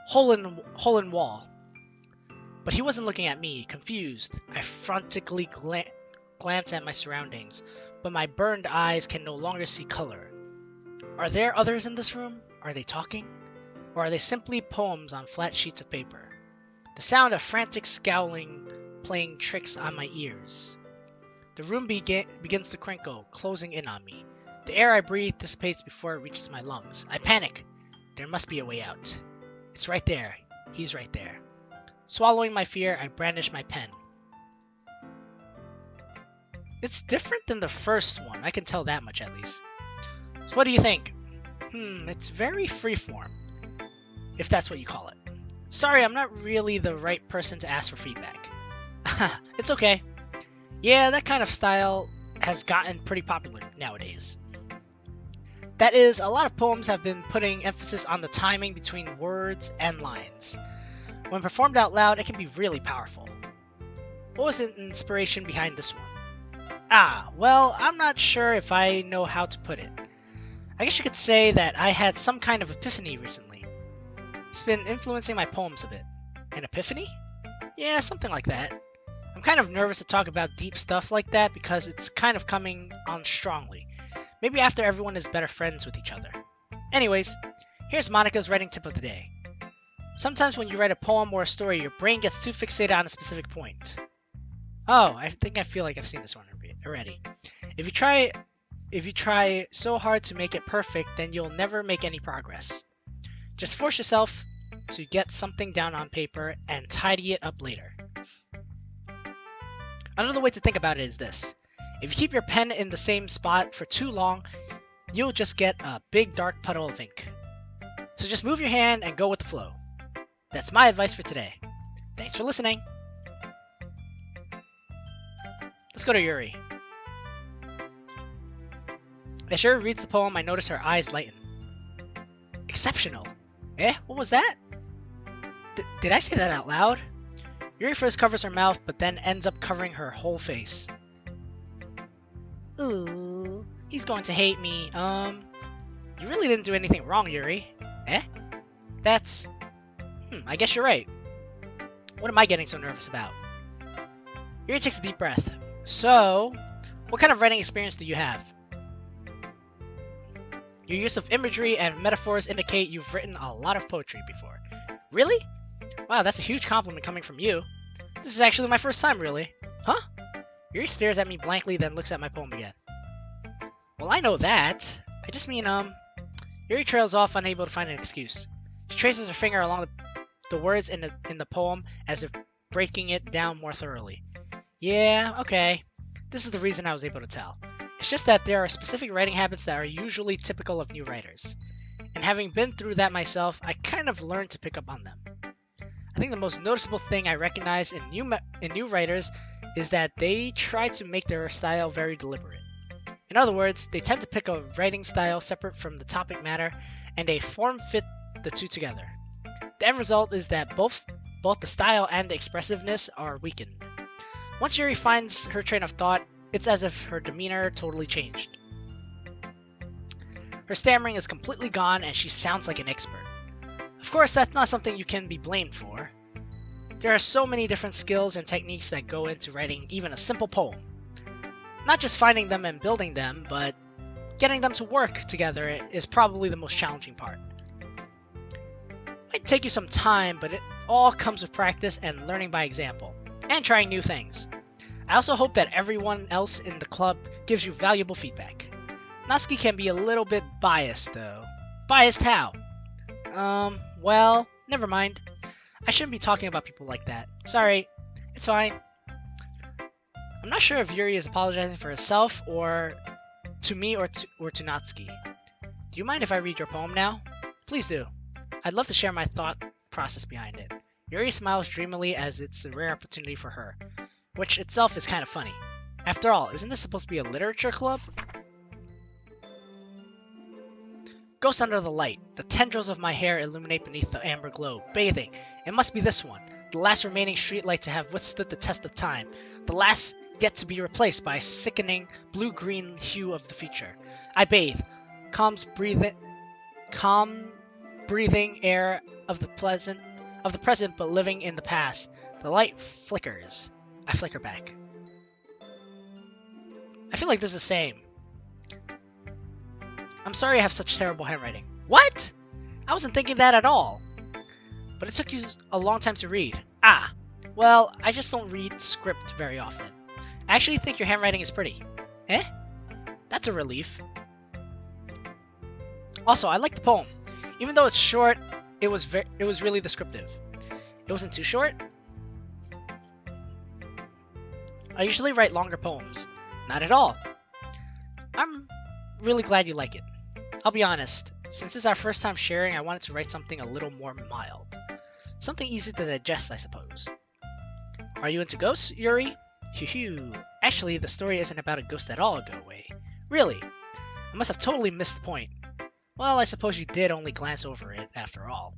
hole in wall. But he wasn't looking at me, confused. I frantically glance at my surroundings, but my burned eyes can no longer see color. Are there others in this room? Are they talking? Or are they simply poems on flat sheets of paper? The sound of frantic scowling playing tricks on my ears. The room begins to crinkle, closing in on me. The air I breathe dissipates before it reaches my lungs. I panic. There must be a way out. It's right there. He's right there. Swallowing my fear, I brandish my pen. It's different than the first one, I can tell that much at least. So what do you think? It's very freeform, if that's what you call it. Sorry, I'm not really the right person to ask for feedback. It's okay. Yeah, that kind of style has gotten pretty popular nowadays. That is, a lot of poems have been putting emphasis on the timing between words and lines. When performed out loud, it can be really powerful. What was the inspiration behind this one? Well, I'm not sure if I know how to put it. I guess you could say that I had some kind of epiphany recently. It's been influencing my poems a bit. An epiphany? Yeah, something like that. I'm kind of nervous to talk about deep stuff like that because it's kind of coming on strongly. Maybe after everyone is better friends with each other. Anyways, here's Monika's writing tip of the day. Sometimes when you write a poem or a story, your brain gets too fixated on a specific point. Oh, I feel like I've seen this one already. If you try so hard to make it perfect, then you'll never make any progress. Just force yourself to get something down on paper and tidy it up later. Another way to think about it is this. If you keep your pen in the same spot for too long, you'll just get a big dark puddle of ink. So just move your hand and go with the flow. That's my advice for today. Thanks for listening. Let's go to Yuri. As Yuri reads the poem, I notice her eyes lighten. Exceptional. What was that? Did I say that out loud? Yuri first covers her mouth, but then ends up covering her whole face. Ooh, he's going to hate me. You really didn't do anything wrong, Yuri. That's... I guess you're right. What am I getting so nervous about? Yuri takes a deep breath. So, what kind of writing experience do you have? Your use of imagery and metaphors indicate you've written a lot of poetry before. Really? Wow, that's a huge compliment coming from you. This is actually my first time, really. Huh? Yuri stares at me blankly, then looks at my poem again. Well, I know that. I just mean, Yuri trails off, unable to find an excuse. She traces her finger along the words in the poem as if breaking it down more thoroughly. Yeah, okay. This is the reason I was able to tell. It's just that there are specific writing habits that are usually typical of new writers. And having been through that myself, I kind of learned to pick up on them. I think the most noticeable thing I recognize in new writers is that they try to make their style very deliberate. In other words, they tend to pick a writing style separate from the topic matter, and they form fit the two together. The end result is that both the style and the expressiveness are weakened. Once Yuri finds her train of thought, it's as if her demeanor totally changed. Her stammering is completely gone and she sounds like an expert. Of course, that's not something you can be blamed for. There are so many different skills and techniques that go into writing even a simple poem. Not just finding them and building them, but getting them to work together is probably the most challenging part. It might take you some time, but it all comes with practice and learning by example, and trying new things. I also hope that everyone else in the club gives you valuable feedback. Natsuki can be a little bit biased, though. Biased how? Well, never mind. I shouldn't be talking about people like that. Sorry. It's fine. I'm not sure if Yuri is apologizing for herself, or to me, or to Natsuki. Do you mind if I read your poem now? Please do. I'd love to share my thought process behind it. Yuri smiles dreamily as it's a rare opportunity for her, which itself is kind of funny. After all, isn't this supposed to be a literature club? Ghost under the light. The tendrils of my hair illuminate beneath the amber glow. Bathing. It must be this one. The last remaining streetlight to have withstood the test of time. The last yet to be replaced by a sickening blue-green hue of the future. I bathe. Calm breathing air of the present but living in the past. The light flickers. I flicker back. I feel like this is the same. I'm sorry I have such terrible handwriting. What? I wasn't thinking that at all. But it took you a long time to read. Ah, well, I just don't read script very often. I actually think your handwriting is pretty. Eh? That's a relief. Also, I like the poem. Even though it's short, it was really descriptive. It wasn't too short. I usually write longer poems. Not at all. I'm really glad you like it. I'll be honest, since it's our first time sharing, I wanted to write something a little more mild. Something easy to digest, I suppose. Are you into ghosts, Yuri? Phew. Actually, the story isn't about a ghost at all, Goawei. Really? I must have totally missed the point. Well, I suppose you did only glance over it, after all.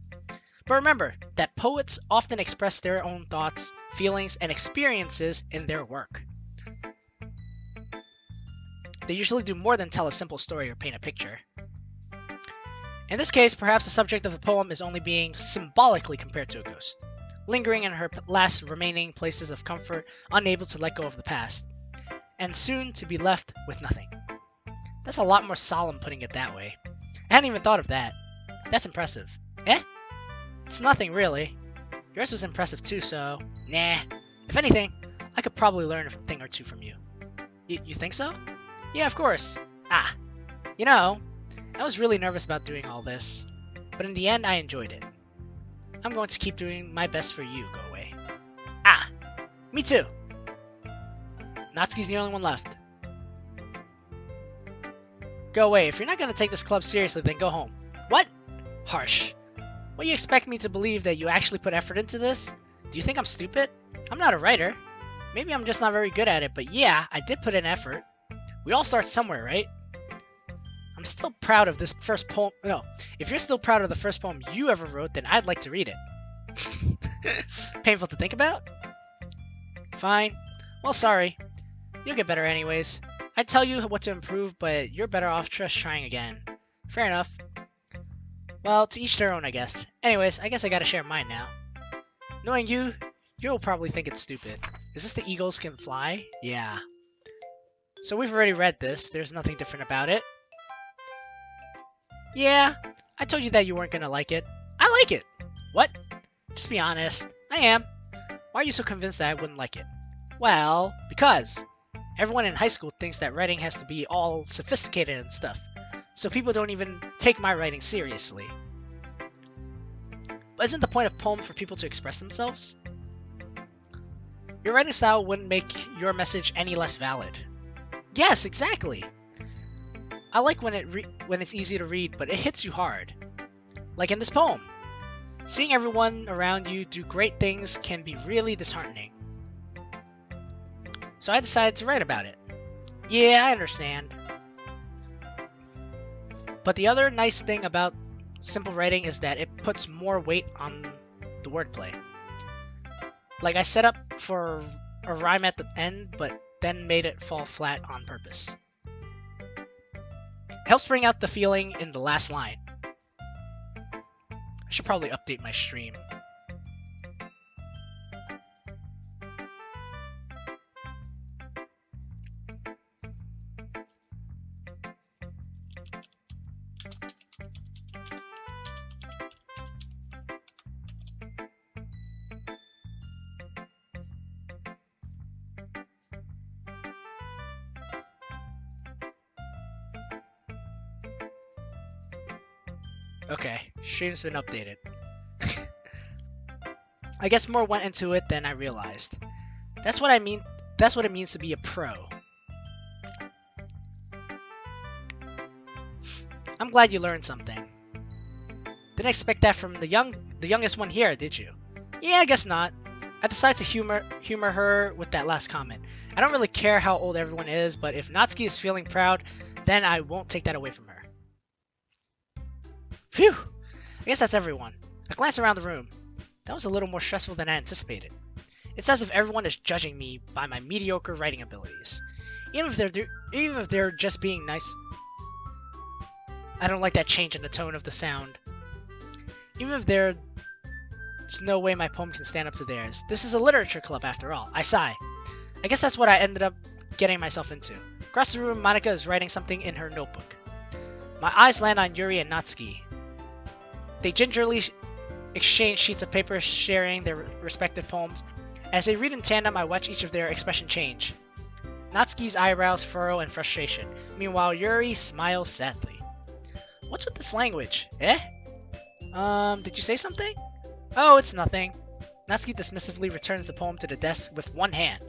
But remember that poets often express their own thoughts, feelings, and experiences in their work. They usually do more than tell a simple story or paint a picture. In this case, perhaps the subject of the poem is only being symbolically compared to a ghost, lingering in her last remaining places of comfort, unable to let go of the past, and soon to be left with nothing. That's a lot more solemn putting it that way. I hadn't even thought of that. That's impressive. Eh? It's nothing, really. Yours was impressive too, so... Nah. If anything, I could probably learn a thing or two from you. You think so? Yeah, of course. Ah. You know, I was really nervous about doing all this, but in the end, I enjoyed it. I'm going to keep doing my best for you, Goawei. Ah! Me too! Natsuki's the only one left. Goawei, if you're not going to take this club seriously, then go home. What? Harsh. What, you expect me to believe that you actually put effort into this? Do you think I'm stupid? I'm not a writer. Maybe I'm just not very good at it, but yeah, I did put in effort. We all start somewhere, right? I'm still proud of this first poem. No, if you're still proud of the first poem you ever wrote, then I'd like to read it. Painful to think about? Fine. Well, sorry. You'll get better anyways. I'd tell you what to improve, but you're better off just trying again. Fair enough. Well, to each their own, I guess. Anyways, I guess I gotta share mine now. Knowing you, you'll probably think it's stupid. Is this the Eagles Can Fly? Yeah. So we've already read this. There's nothing different about it. Yeah, I told you that you weren't gonna like it. I like it! What? Just be honest. I am. Why are you so convinced that I wouldn't like it? Well, because everyone in high school thinks that writing has to be all sophisticated and stuff. So people don't even take my writing seriously. But isn't the point of poem for people to express themselves? Your writing style wouldn't make your message any less valid. Yes, exactly! I like when it's easy to read, but it hits you hard. Like in this poem. Seeing everyone around you do great things can be really disheartening. So I decided to write about it. Yeah, I understand. But the other nice thing about simple writing is that it puts more weight on the wordplay. Like I set up for a rhyme at the end, but then made it fall flat on purpose. Helps bring out the feeling in the last line. I should probably update my stream. Okay, stream's been updated. I guess more went into it than I realized. That's what I mean. That's what it means to be a pro. I'm glad you learned something. Didn't expect that from the youngest one here, did you? Yeah, I guess not. I decided to humor her with that last comment. I don't really care how old everyone is, but if Natsuki is feeling proud, then I won't take that away from her. Phew! I guess that's everyone. I glanced around the room. That was a little more stressful than I anticipated. It's as if everyone is judging me by my mediocre writing abilities. Even if they're just being nice. I don't like that change in the tone of the sound. Even if there's no way my poem can stand up to theirs. This is a literature club after all. I sigh. I guess that's what I ended up getting myself into. Across the room, Monika is writing something in her notebook. My eyes land on Yuri and Natsuki. They gingerly exchange sheets of paper, sharing their respective poems. As they read in tandem, I watch each of their expression change. Natsuki's eyebrows furrow in frustration. Meanwhile, Yuri smiles sadly. What's with this language? Eh? Did you say something? Oh, it's nothing. Natsuki dismissively returns the poem to the desk with one hand.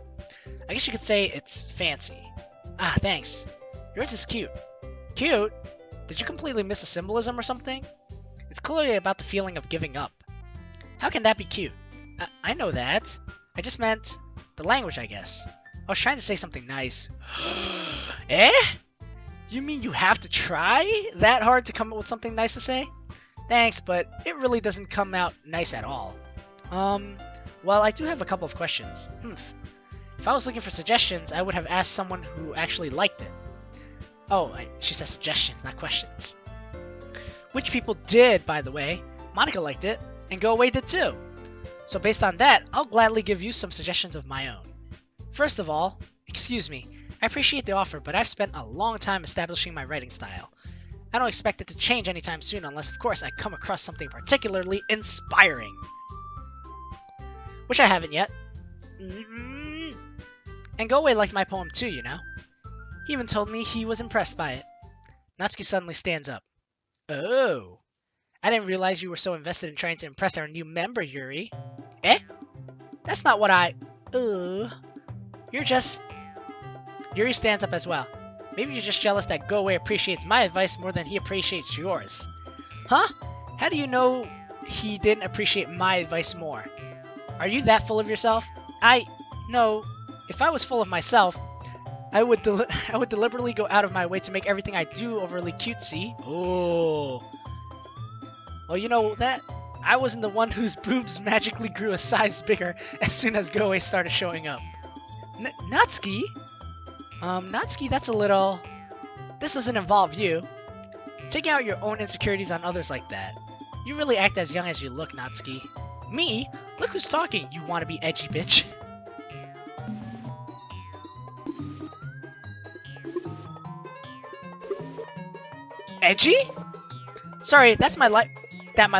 I guess you could say it's fancy. Ah, thanks. Yours is cute. Cute? Did you completely miss the symbolism or something? It's clearly about the feeling of giving up. How can that be cute? I know that. I just meant the language, I guess. I was trying to say something nice. Eh? You mean you have to try that hard to come up with something nice to say? Thanks, but it really doesn't come out nice at all. Well, I do have a couple of questions. If I was looking for suggestions, I would have asked someone who actually liked it. Oh, she said suggestions, not questions. Which people did, by the way. Monika liked it, and Goawei did too. So based on that, I'll gladly give you some suggestions of my own. First of all, excuse me, I appreciate the offer, but I've spent a long time establishing my writing style. I don't expect it to change anytime soon unless, of course, I come across something particularly inspiring. Which I haven't yet. And Goawei liked my poem too, you know. He even told me he was impressed by it. Natsuki suddenly stands up. Oh. I didn't realize you were so invested in trying to impress our new member, Yuri. Eh? That's not what I... You're just... Yuri stands up as well. Maybe you're just jealous that Goawei appreciates my advice more than he appreciates yours. Huh? How do you know he didn't appreciate my advice more? Are you that full of yourself? No. If I was full of myself, I would deliberately go out of my way to make everything I do overly cutesy. Oh. Well, you know that? I wasn't the one whose boobs magically grew a size bigger as soon as Goawei started showing up. Natsuki? Natsuki, that's a little... This doesn't involve you. Taking out your own insecurities on others like that. You really act as young as you look, Natsuki. Me? Look who's talking, you wanna be edgy bitch. Edgy? Sorry, that's my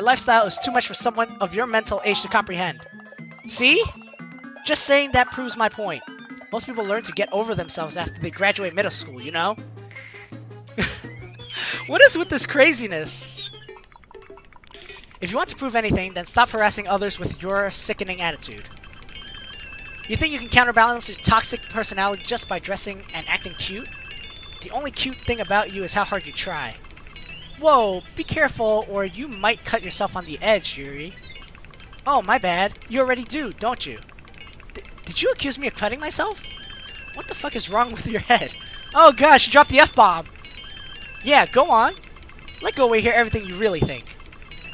lifestyle is too much for someone of your mental age to comprehend. See? Just saying that proves my point. Most people learn to get over themselves after they graduate middle school, you know? What is with this craziness? If you want to prove anything, then stop harassing others with your sickening attitude. You think you can counterbalance your toxic personality just by dressing and acting cute? The only cute thing about you is how hard you try. Whoa, be careful or you might cut yourself on the edge, Yuri. Oh, my bad. You already do, don't you? Did you accuse me of cutting myself? What the fuck is wrong with your head? Oh gosh, you dropped the F-bomb! Yeah, go on. Let Goawei hear everything you really think.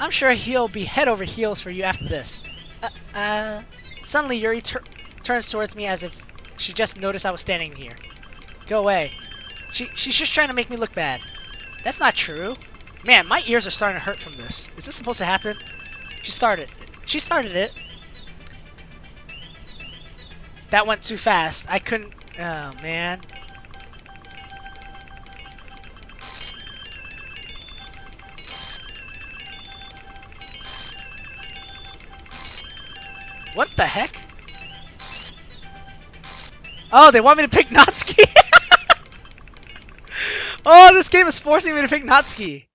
I'm sure he'll be head over heels for you after this. Suddenly Yuri turns towards me as if she just noticed I was standing here. Go away. She's just trying to make me look bad. That's not true. Man, my ears are starting to hurt from this. Is this supposed to happen? She started it. That went too fast. I couldn't... Oh, man. What the heck? Oh, they want me to pick Natsuki? Oh, this game is forcing me to pick Natsuki.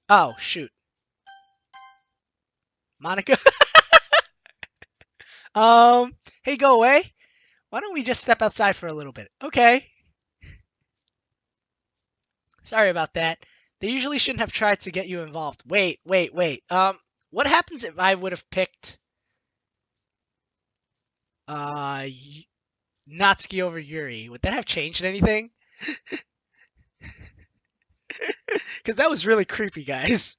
Oh, shoot. Monika? Hey, go away. Why don't we just step outside for a little bit? Okay. Sorry about that. They usually shouldn't have tried to get you involved. Wait. What happens if I would have picked Natsuki over Yuri? Would that have changed anything? Because that was really creepy, guys.